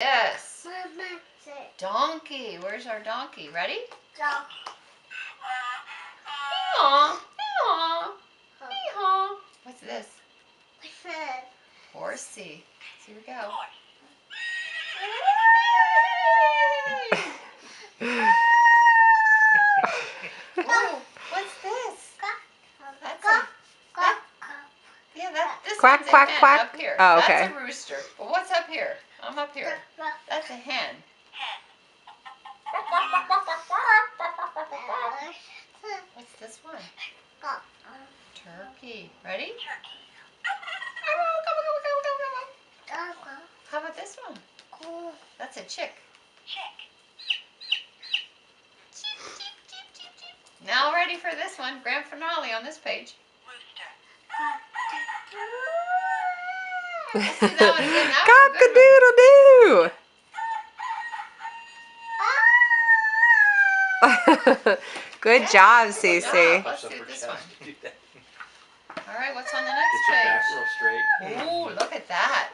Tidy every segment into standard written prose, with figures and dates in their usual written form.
Yes. Donkey. Where's our donkey? Ready? Meow. Meow. Meow. What's this? Horsey. Here we go. Whoa, what's this? That's this Quack, one's quack, a hen quack. up here. Oh, okay. That's a rooster. But what's up here? I'm up here. That's a hen. What's this one? Turkey. Ready? How about this one? That's a chick. Now ready for this one. Grand finale on this page. Let's do that one again. Cock-a-doodle-doo. Good job, Cece. Let's do this one. Alright, what's on the next page? Back real straight. Ooh, look at that.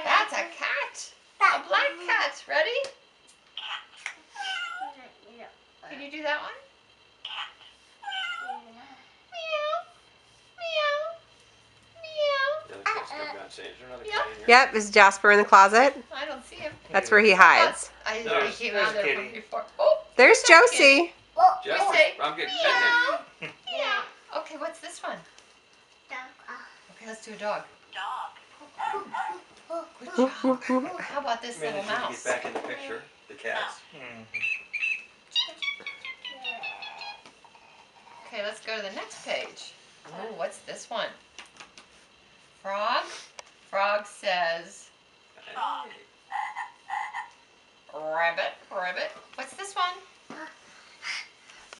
That's a cat. A black cat. Ready? Can you do that one? Meow. Meow. The other kids come downstairs. Is there another cat in here? Yep, is Jasper in the closet? I don't see him. That's where he hides. I There's came out there from Kitty. before. Oh, There's Josie. Just, say I'm getting fed meow. Okay, what's this one? Okay, let's do a dog. Good job. How about this now. little Managing to mouse? get back in the picture. The cats. Okay, let's go to the next page. Oh, what's this one? Frog. Frog says, rabbit, rabbit. What's this one?